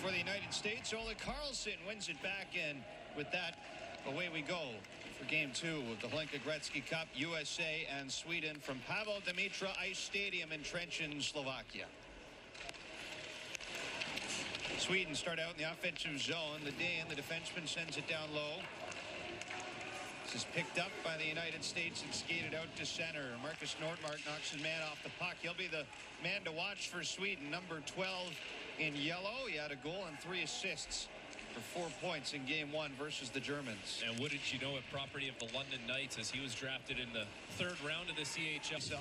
for the United States. Ole Carlson wins it back, and with that, away we go for Game 2 of the Hlinka Gretzky Cup, USA and Sweden from Pavel Demitra Ice Stadium in Trenčín, Slovakia. Sweden start out in the offensive zone. Ledin, the defenseman, sends it down low. This is picked up by the United States and skated out to center. Marcus Nordmark knocks his man off the puck. He'll be the man to watch for Sweden. Number 12 in yellow. He had a goal and 3 assists for 4 points in Game 1 versus the Germans. And wouldn't you know it, property of the London Knights, as he was drafted in the 3rd round of the CHL.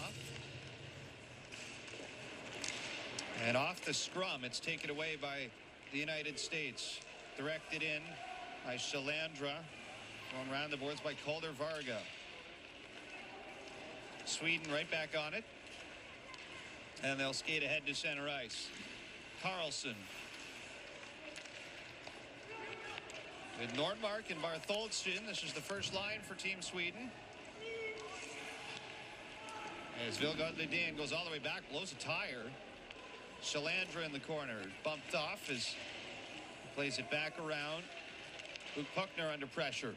And off the scrum, it's taken away by the United States. Directed in by Shalandra. Going around the boards by Calder Varga. Sweden right back on it. And they'll skate ahead to center ice. Carlson. With Nordmark and Bartholdsson. This is the first line for Team Sweden. As Vilgot Ledin goes all the way back, blows a tire. Shalandra in the corner. Bumped off as he plays it back around. Luke Puckner under pressure.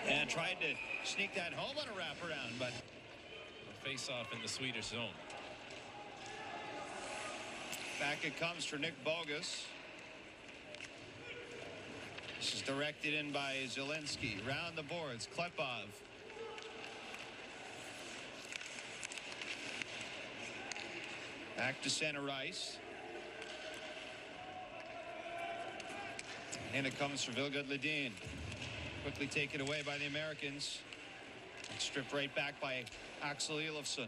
And tried to sneak that home on a wraparound, but a face-off in the Swedish zone. Back it comes for Nick Bogus. This is directed in by Zelensky. Round the boards, Klepov. Back to center ice. And it comes for Vilgot Ledin. Quickly taken away by the Americans. And stripped right back by Axel Elofsson.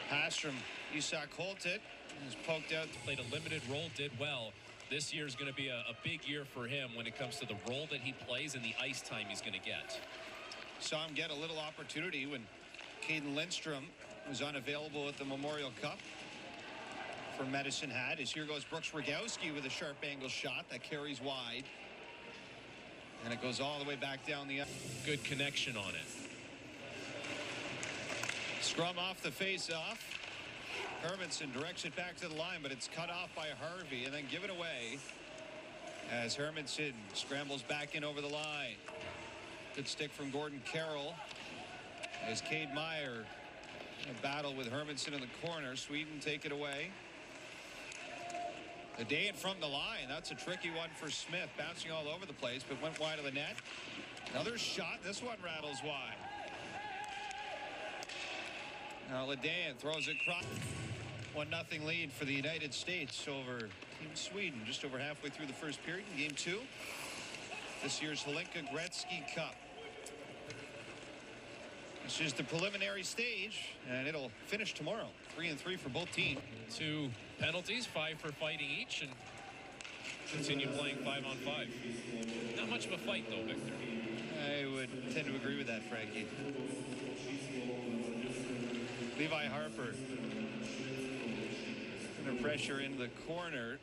Pass from Isak Holtet. He's poked out. Played a limited role, did well. This year is going to be a big year for him when it comes to the role that he plays and the ice time he's going to get. Saw him get a little opportunity when Caden Lindstrom was unavailable at the Memorial Cup for Medicine Hat. As here goes Brooks Rogowski with a sharp angle shot that carries wide. And it goes all the way back down the. Good connection on it. Scrum off the face-off. Hermanson directs it back to the line, but it's cut off by Harvey and then given away as Hermanson scrambles back in over the line. Good stick from Gordon Carroll as Cade Meyer in a battle with Hermanson in the corner. Sweden take it away. The day in from the line. That's a tricky one for Smith, bouncing all over the place, but went wide of the net. Another shot. This one rattles wide. Now Ledin throws it across. 1-0 lead for the United States over Team Sweden. Just over halfway through the first period in Game 2. This year's Hlinka Gretzky Cup. This is the preliminary stage, and it'll finish tomorrow. 3-3 for both teams. 2 penalties, 5 for fighting each, and continue playing 5-on-5. Not much of a fight, though, Victor. I would tend to agree with that, Frankie. Levi Harper under pressure in the corner.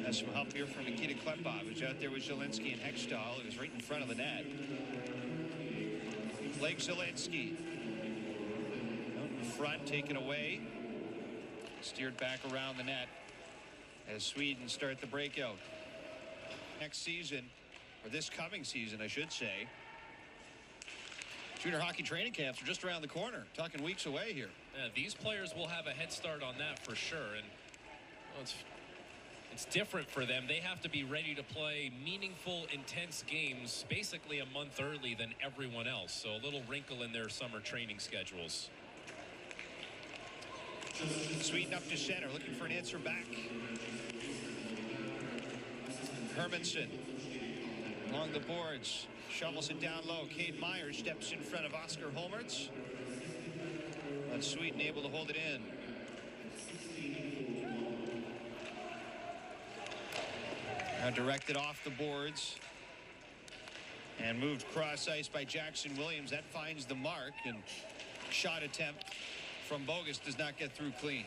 Has some help here from Nikita Klepov, who's out there with Zelensky and Hextall. He was right in front of the net. Blake Zelensky out in front, taken away, steered back around the net as Sweden start the breakout. Next season, or this coming season, I should say, junior hockey training camps are just around the corner. Talking weeks away here. Yeah, these players will have a head start on that for sure, and well, it's different for them. They have to be ready to play meaningful, intense games basically a month early than everyone else. So a little wrinkle in their summer training schedules. Sweden up to center, looking for an answer back. Hermanson along the boards, shovels it down low. Cade Meyer steps in front of Oscar Holmertz. But Sweden able to hold it in. Now directed off the boards and moved cross ice by Jackson Williams. That finds the mark, and shot attempt from Bogus does not get through clean.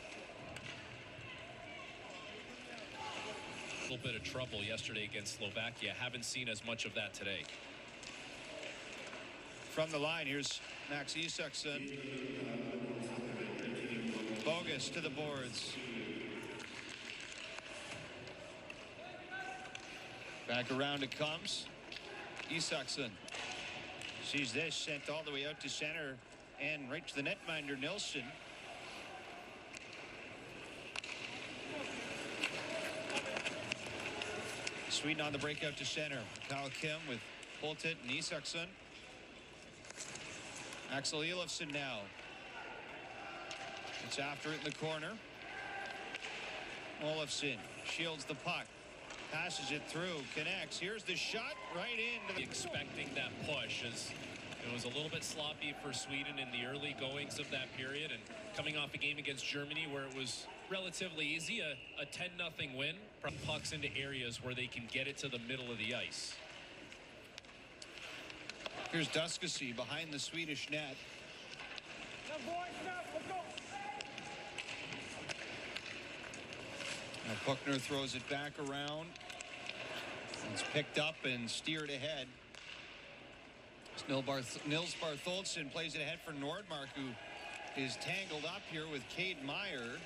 A little bit of trouble yesterday against Slovakia. Haven't seen as much of that today. From the line, here's Max Isaksson. Bogus to the boards. Back around it comes. Isaksson sees this, sent all the way out to center and right to the netminder Nilsson. Sweden on the breakout to center. Kyle Kim with Holtet and Isaksson. Axel Elofsson now. It's after it in the corner. Olofsson shields the puck. Passes it through. Connects. Here's the shot right into the... Expecting that push, as it was a little bit sloppy for Sweden in the early goings of that period, and coming off a game against Germany where it was relatively easy, a 10-0 win. Pucks into areas where they can get it to the middle of the ice. Here's Duskasy behind the Swedish net. Now Puckner throws it back around. It's picked up and steered ahead. Nils Bartholdsson plays it ahead for Nordmark, who is tangled up here with Cade Meyer.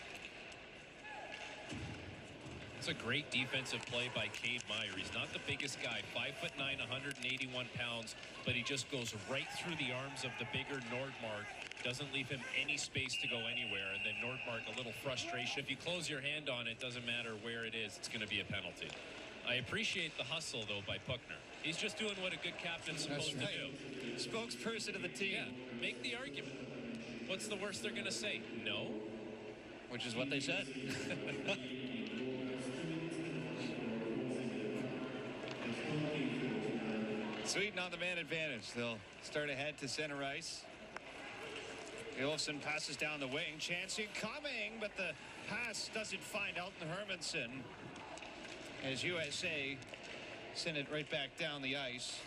It's a great defensive play by Cade Meyer. He's not the biggest guy, 5'9", 181 pounds, but he just goes right through the arms of the bigger Nordmark. Doesn't leave him any space to go anywhere. And then Nordmark, a little frustration. If you close your hand on it, doesn't matter where it is, it's going to be a penalty. I appreciate the hustle, though, by Puckner. He's just doing what a good captain's supposed to do. Spokesperson of the team. Yeah, make the argument. What's the worst they're going to say? No? Which is what they said. Sweden on the man advantage. They'll start ahead to center ice. Olofsson passes down the wing. Chance coming, but the pass doesn't find Elton Hermanson as USA send it right back down the ice.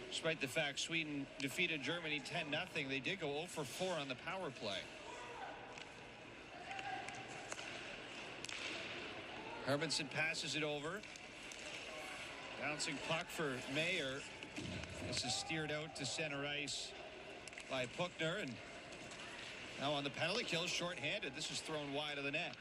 Despite the fact Sweden defeated Germany 10-0, they did go 0 for 4 on the power play. Hermanson passes it over. Bouncing puck for Mayer. This is steered out to center ice by Puckner, and now on the penalty kill, shorthanded. This is thrown wide of the net.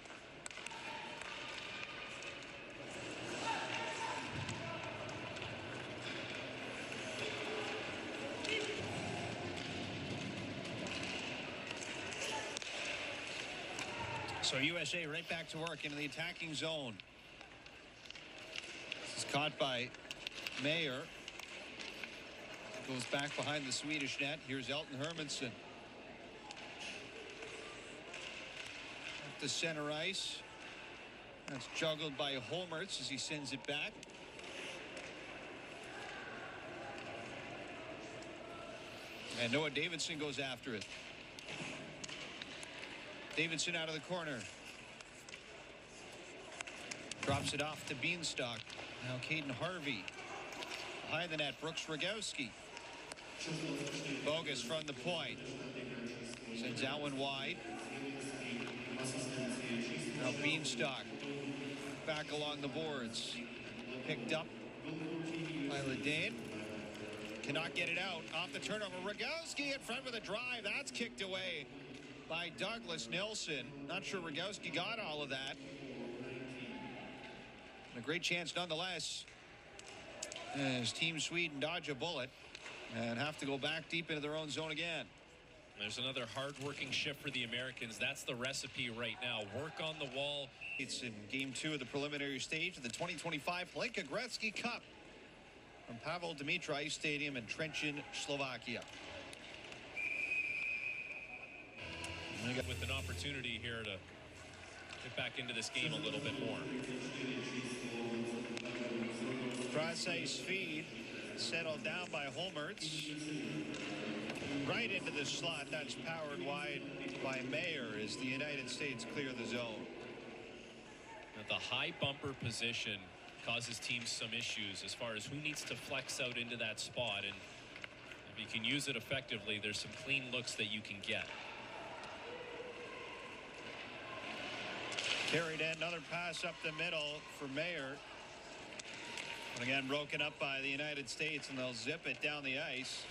So USA right back to work into the attacking zone. This is caught by Mayer. Goes back behind the Swedish net. Here's Elton Hermanson. Up to center ice. That's juggled by Holmertz as he sends it back. And Noah Davidson goes after it. Davidson out of the corner. Drops it off to Beanstalk. Now Caden Harvey. Behind the net, Brooks Rogowski. Bogus from the point. Sends that one wide. Now Beanstalk. Back along the boards. Picked up by Ledane. Cannot get it out. Off the turnover. Rogowski in front with a drive. That's kicked away by Douglas Nilsson. Not sure Rogowski got all of that. A great chance nonetheless. As Team Sweden dodge a bullet and have to go back deep into their own zone again. There's another hard-working shift for the Americans. That's the recipe right now. Work on the wall. It's in Game 2 of the preliminary stage of the 2025 Hlinka Gretzky Cup from Pavel Dimitra Ice Stadium in Trenčín, Slovakia. With an opportunity here to get back into this game a little bit more. Cross-ice feed settled down by Holmertz. Right into the slot. That's powered wide by Mayer as the United States clear the zone. Now, the high bumper position causes teams some issues as far as who needs to flex out into that spot. And if you can use it effectively, there's some clean looks that you can get. Carried in, another pass up the middle for Mayer. And again, broken up by the United States, and they'll zip it down the ice.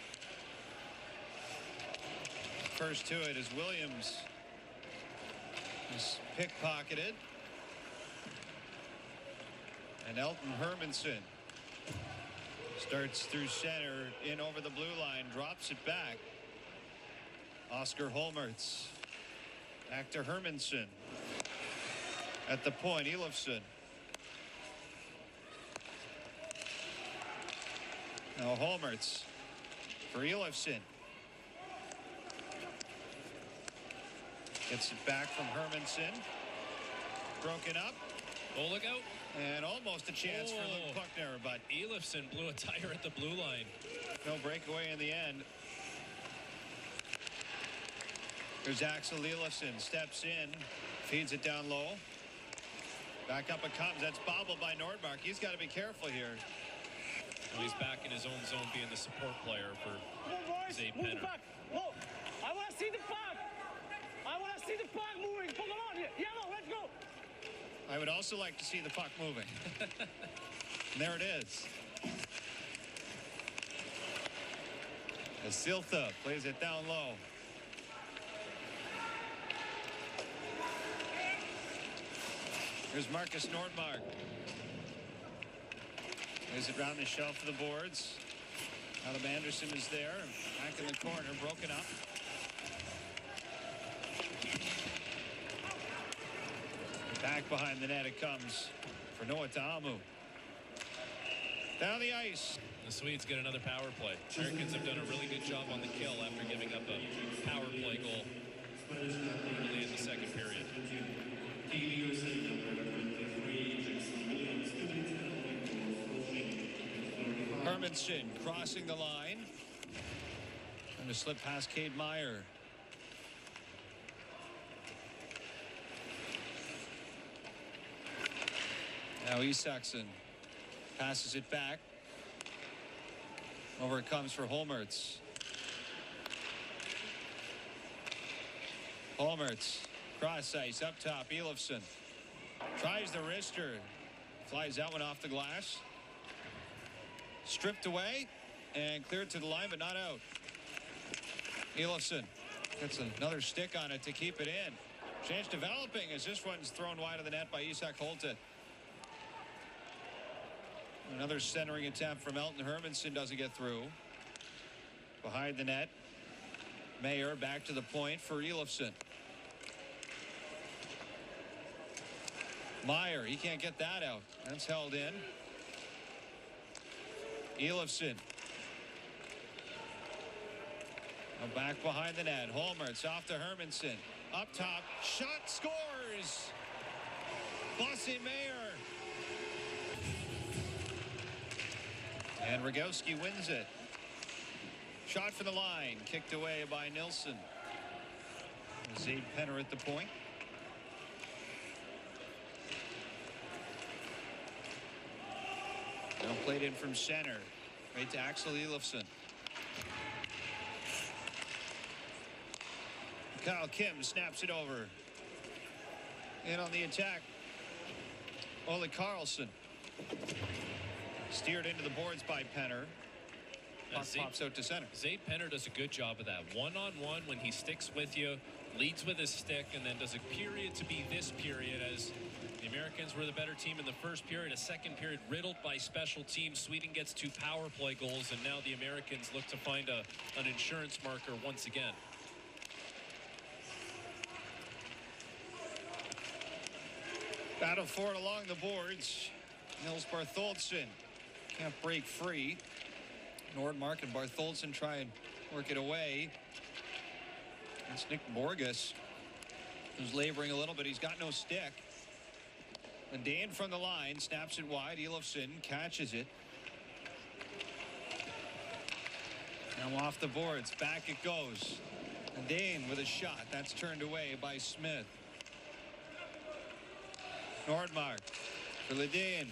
First to it is Williams. He's pickpocketed. And Elton Hermanson starts through center, in over the blue line, drops it back. Oscar Holmertz. Back to Hermanson. At the point, Elofsson. Now Holmertz for Elofsson. Gets it back from Hermanson. Broken up. Oh, look out. And almost a chance for Luke Buckner, but Elofsson blew a tire at the blue line. No breakaway in the end. There's Axel Elofsson, steps in, feeds it down low. Back up it comes. That's bobbled by Nordmark. He's got to be careful here. Well, he's back in his own zone, being the support player for Zay Penner. Move the puck. Whoa. I want to see the puck. I want to see the puck moving. Come on. Yellow, let's go. I would also like to see the puck moving. And there it is. As Silta plays it down low. Here's Marcus Nordmark. Plays it around the shelf of the boards. Adam Anderson is there. Back in the corner, broken up. Back behind the net it comes for Noah Ta'amu. Down the ice. The Swedes get another power play. Americans have done a really good job on the kill after giving up a power play goal early in the second period. Hermanson crossing the line. And a slip past Cade Meyer. Now Isaacson passes it back. Over it comes for Holmertz. Holmertz cross ice up top. Elofsson tries the wrister. Flies that one off the glass. Stripped away and cleared to the line, but not out. Elofsson gets another stick on it to keep it in. Chance developing as this one's thrown wide of the net by Isak Holte. Another centering attempt from Elton Hermanson doesn't get through. Behind the net. Mayer back to the point for Elofsson. Meyer, he can't get that out. That's held in. Elofsson. Now back behind the net. Holmertz off to Hermanson. Up top. Shot scores. Bossy Mayer. And Rogowski wins it. Shot for the line. Kicked away by Nilsson. Zay Penner at the point. Now played in from center. Right to Axel Elofsson. Kyle Kim snaps it over. In on the attack. Ole Karlsson. Steered into the boards by Penner. Puck pops out to center. Zay Penner does a good job of that. One-on-one when he sticks with you, leads with his stick, and then does a period to be this period as the Americans were the better team in the first period. A second period riddled by special teams. Sweden gets 2 power play goals, and now the Americans look to find an insurance marker once again. Battle for it along the boards. Nils Bartholdsson can't break free. Nordmark and Bartholdsson try and work it away. It's Nick Borges who's laboring a little bit. He's got no stick. And Dane from the line snaps it wide. Elofsson catches it. Now off the boards. Back it goes. And Dane with a shot. That's turned away by Smith. Nordmark for Ledeen.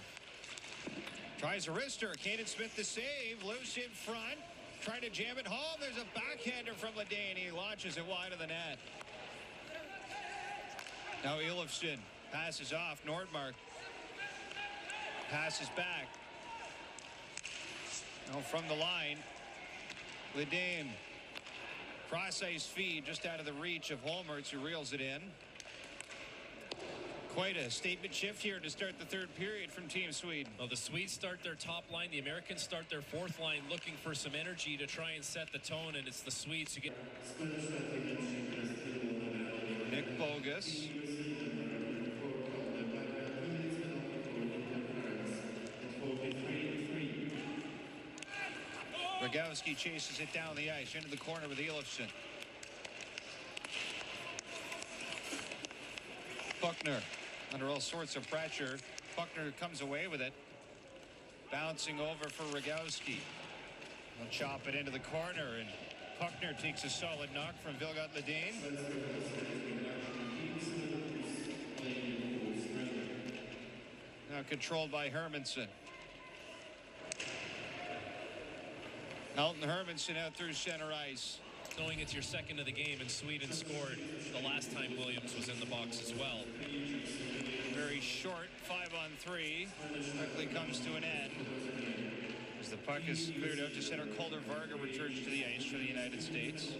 Tries a wrister. Caden Smith the save. Loose in front. Trying to jam it home. There's a backhander from Ledeen. He launches it wide of the net. Now Elofsson passes off. Nordmark passes back. Now from the line. Ledeen. Cross ice feed just out of the reach of Holmertz, who reels it in. Quite a statement shift here to start the third period from Team Sweden. Well, the Swedes start their top line. The Americans start their fourth line looking for some energy to try and set the tone, and it's the Swedes who get... Nick Bogus. Rogowski chases it down the ice into the corner with Elofsson. Buckner under all sorts of pressure. Buckner comes away with it. Bouncing over for Rogowski. He'll chop it into the corner, and Buckner takes a solid knock from Vilgot Ledeen. Now controlled by Hermanson. Elton Hermanson out through center ice. Knowing it's your second of the game, and Sweden scored the last time Williams was in the box as well. Very short 5-on-3. Quickly comes to an end as the puck is cleared out to center. Calder Varga returns to the ice for the United States.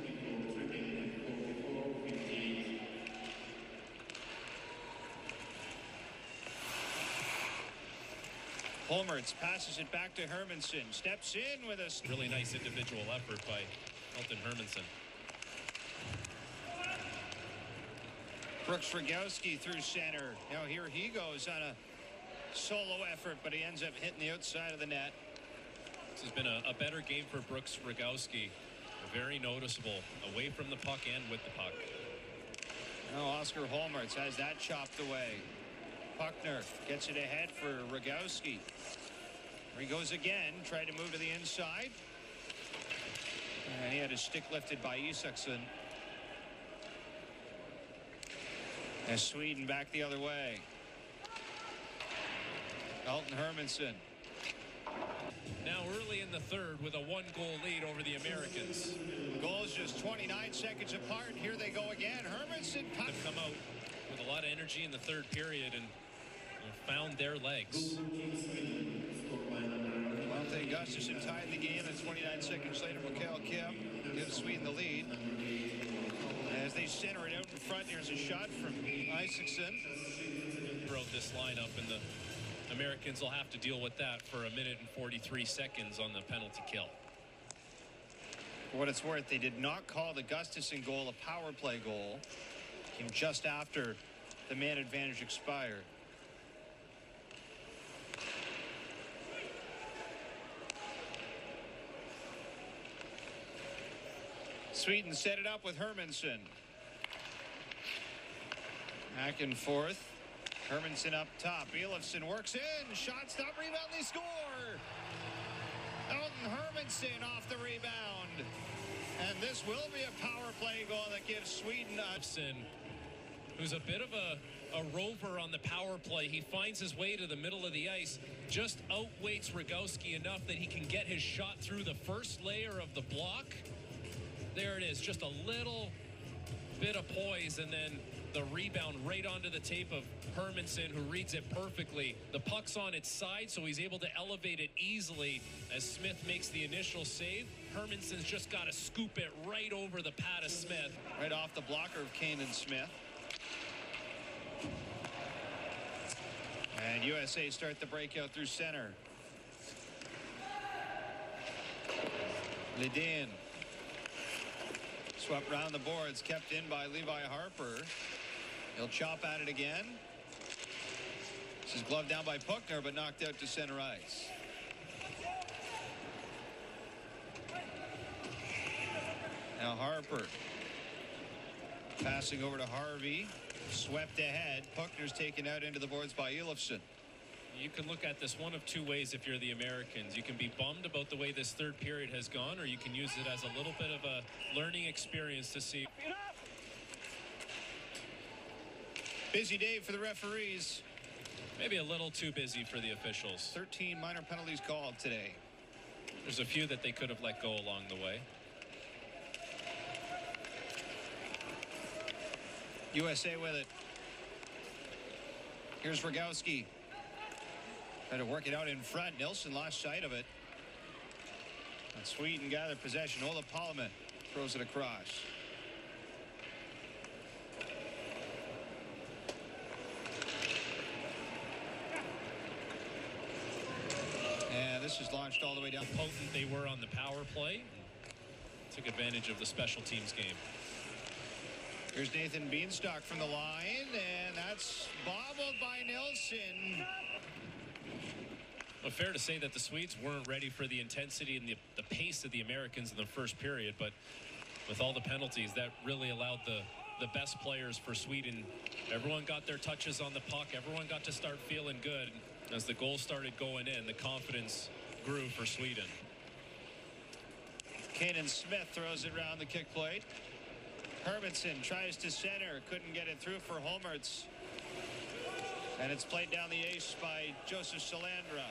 Holmertz passes it back to Hermanson. Steps in with a... Really nice individual effort by Elton Hermanson. Brooks Rogowski through center. Now here he goes on a solo effort, but he ends up hitting the outside of the net. This has been a better game for Brooks Rogowski. Very noticeable away from the puck and with the puck. Now Oscar Holmertz has that chopped away. Buckner gets it ahead for Rogowski. There he goes again, trying to move to the inside. And he had his stick lifted by Isaksson. And Sweden back the other way. Elton Hermanson. Now early in the third with a 1-goal lead over the Americans. Goals just 29 seconds apart. Here they go again. Hermanson They've come out with a lot of energy in the third period and found their legs. Monte Gustafsson tied the game, and 29 seconds later, Mikael Kim gives Sweden the lead. As they center it out in front, here's a shot from Isaksson. Throughout this lineup, and the Americans will have to deal with that for 1 minute and 43 seconds on the penalty kill. For what it's worth, they did not call the Gustafsson goal a power play goal. Came just after the man advantage expired. Sweden set it up with Hermanson. Back and forth. Hermanson up top. Elofsson works in. Shot stop. Rebound. They score. Elton Hermanson off the rebound. And this will be a power play goal that gives Sweden who's a bit of a rover on the power play. He finds his way to the middle of the ice, just outweights Rogowski enough that he can get his shot through the first layer of the block. There it is, just a little bit of poise, and then the rebound right onto the tape of Hermanson, who reads it perfectly. The puck's on its side, so he's able to elevate it easily as Smith makes the initial save. Hermanson's just got to scoop it right over the pad of Smith. Right off the blocker of Kane and Smith. And USA start the breakout through center. Ledeen. Swept around the boards, kept in by Levi Harper. He'll chop at it again. This is gloved down by Puckner, but knocked out to center ice. Now Harper passing over to Harvey. Swept ahead. Puckner's taken out into the boards by Elofsson. You can look at this one of two ways if you're the Americans. You can be bummed about the way this third period has gone, or you can use it as a little bit of a learning experience to see. Busy day for the referees. Maybe a little too busy for the officials. 13 minor penalties called today. There's a few that they could have let go along the way. USA with it. Here's Rogowski. Trying to work it out in front. Nilsson lost sight of it. And Sweden gathered possession. Ola Palme throws it across. This is launched all the way down. Potent they were on the power play. Took advantage of the special teams game. Here's Nathan Beanstalk from the line, and that's bobbled by Nilsson. Well, fair to say that the Swedes weren't ready for the intensity and the pace of the Americans in the first period, but with all the penalties, that really allowed the best players for Sweden. Everyone got their touches on the puck. Everyone got to start feeling good. As the goals started going in, the confidence grew for Sweden. Kanan Smith throws it around the kick plate. Hermanson tries to center, couldn't get it through for Holmertz. And it's played down the ace by Joseph Salandra.